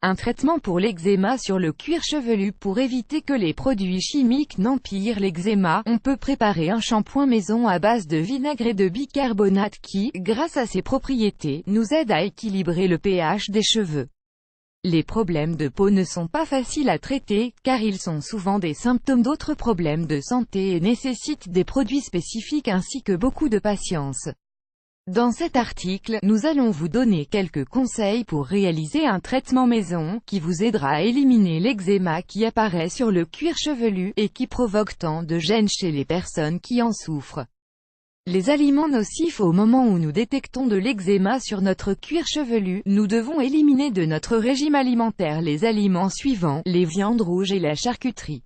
Un traitement pour l'eczéma sur le cuir chevelu. Pour éviter que les produits chimiques n'empirent l'eczéma, on peut préparer un shampoing maison à base de vinaigre et de bicarbonate qui, grâce à ses propriétés, nous aide à équilibrer le pH des cheveux. Les problèmes de peau ne sont pas faciles à traiter, car ils sont souvent des symptômes d'autres problèmes de santé et nécessitent des produits spécifiques ainsi que beaucoup de patience. Dans cet article, nous allons vous donner quelques conseils pour réaliser un traitement maison, qui vous aidera à éliminer l'eczéma qui apparaît sur le cuir chevelu, et qui provoque tant de gêne chez les personnes qui en souffrent. Les aliments nocifs. Au moment où nous détectons de l'eczéma sur notre cuir chevelu, nous devons éliminer de notre régime alimentaire les aliments suivants, les viandes rouges et la charcuterie.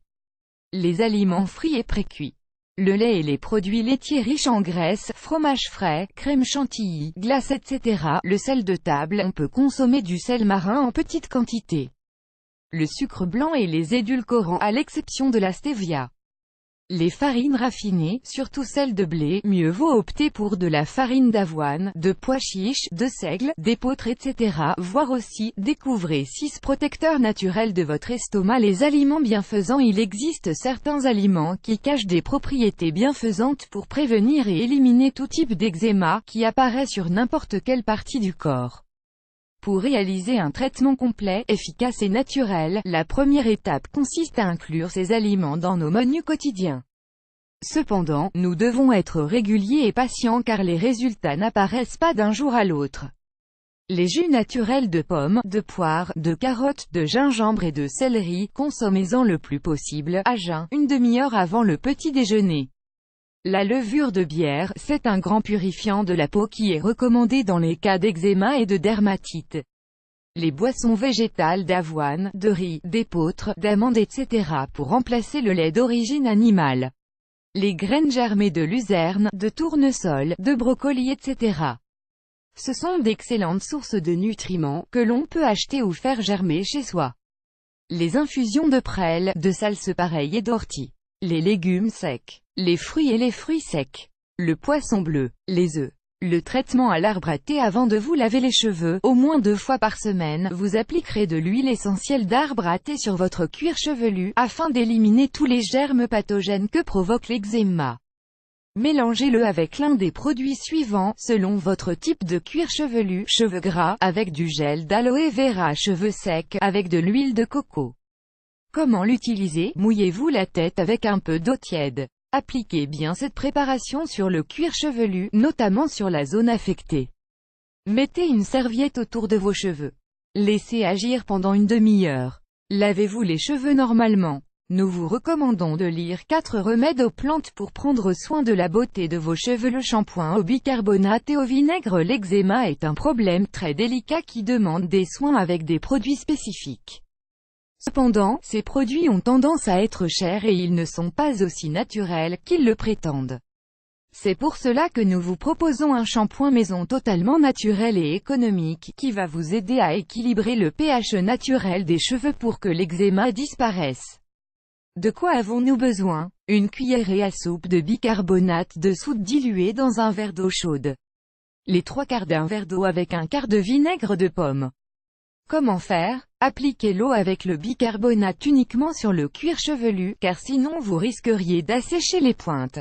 Les aliments frits et précuits. Le lait et les produits laitiers riches en graisse, fromage frais, crème chantilly, glace etc. Le sel de table. On peut consommer du sel marin en petite quantité. Le sucre blanc et les édulcorants, à l'exception de la stevia. Les farines raffinées, surtout celles de blé, mieux vaut opter pour de la farine d'avoine, de pois chiches, de seigle, d'épeautre etc. Voire aussi, découvrez 6 protecteurs naturels de votre estomac. Les aliments bienfaisants. Il existe certains aliments qui cachent des propriétés bienfaisantes pour prévenir et éliminer tout type d'eczéma, qui apparaît sur n'importe quelle partie du corps. Pour réaliser un traitement complet, efficace et naturel, la première étape consiste à inclure ces aliments dans nos menus quotidiens. Cependant, nous devons être réguliers et patients car les résultats n'apparaissent pas d'un jour à l'autre. Les jus naturels de pommes, de poires, de carottes, de gingembre et de céleri, consommez-en le plus possible, à jeun, une demi-heure avant le petit déjeuner. La levure de bière, c'est un grand purifiant de la peau qui est recommandé dans les cas d'eczéma et de dermatite. Les boissons végétales d'avoine, de riz, d'épeautre, d'amandes etc. pour remplacer le lait d'origine animale. Les graines germées de luzerne, de tournesol, de brocoli etc. Ce sont d'excellentes sources de nutriments, que l'on peut acheter ou faire germer chez soi. Les infusions de prêle, de salse pareille et d'ortie. Les légumes secs. Les fruits et les fruits secs. Le poisson bleu. Les œufs. Le traitement à l'arbre à thé. Avant de vous laver les cheveux, au moins 2 fois par semaine, vous appliquerez de l'huile essentielle d'arbre à thé sur votre cuir chevelu, afin d'éliminer tous les germes pathogènes que provoque l'eczéma. Mélangez-le avec l'un des produits suivants, selon votre type de cuir chevelu, cheveux gras, avec du gel d'aloe vera, cheveux secs, avec de l'huile de coco. Comment l'utiliser? Mouillez-vous la tête avec un peu d'eau tiède. Appliquez bien cette préparation sur le cuir chevelu, notamment sur la zone affectée. Mettez une serviette autour de vos cheveux. Laissez agir pendant une demi-heure. Lavez-vous les cheveux normalement. Nous vous recommandons de lire 4 remèdes aux plantes pour prendre soin de la beauté de vos cheveux. Le shampoing au bicarbonate et au vinaigre. L'eczéma est un problème très délicat qui demande des soins avec des produits spécifiques. Cependant, ces produits ont tendance à être chers et ils ne sont pas aussi naturels qu'ils le prétendent. C'est pour cela que nous vous proposons un shampoing maison totalement naturel et économique, qui va vous aider à équilibrer le pH naturel des cheveux pour que l'eczéma disparaisse. De quoi avons-nous besoin? Une cuillerée à soupe de bicarbonate de soude dilué dans un verre d'eau chaude. Les 3/4 d'un verre d'eau avec un quart de vinaigre de pomme. Comment faire? Appliquez l'eau avec le bicarbonate uniquement sur le cuir chevelu, car sinon vous risqueriez d'assécher les pointes.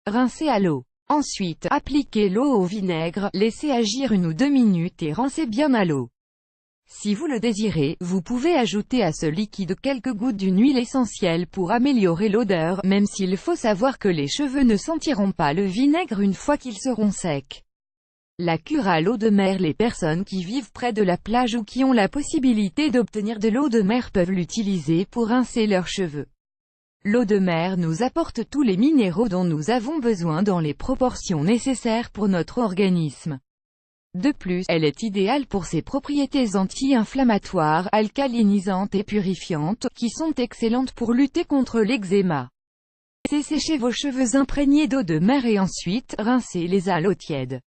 Rincez à l'eau. Ensuite, appliquez l'eau au vinaigre, laissez agir 1 ou 2 minutes et rincez bien à l'eau. Si vous le désirez, vous pouvez ajouter à ce liquide quelques gouttes d'une huile essentielle pour améliorer l'odeur, même s'il faut savoir que les cheveux ne sentiront pas le vinaigre une fois qu'ils seront secs. La cure à l'eau de mer. Les personnes qui vivent près de la plage ou qui ont la possibilité d'obtenir de l'eau de mer peuvent l'utiliser pour rincer leurs cheveux. L'eau de mer nous apporte tous les minéraux dont nous avons besoin dans les proportions nécessaires pour notre organisme. De plus, elle est idéale pour ses propriétés anti-inflammatoires, alcalinisantes et purifiantes, qui sont excellentes pour lutter contre l'eczéma. Laissez sécher vos cheveux imprégnés d'eau de mer et ensuite, rincez-les à l'eau tiède.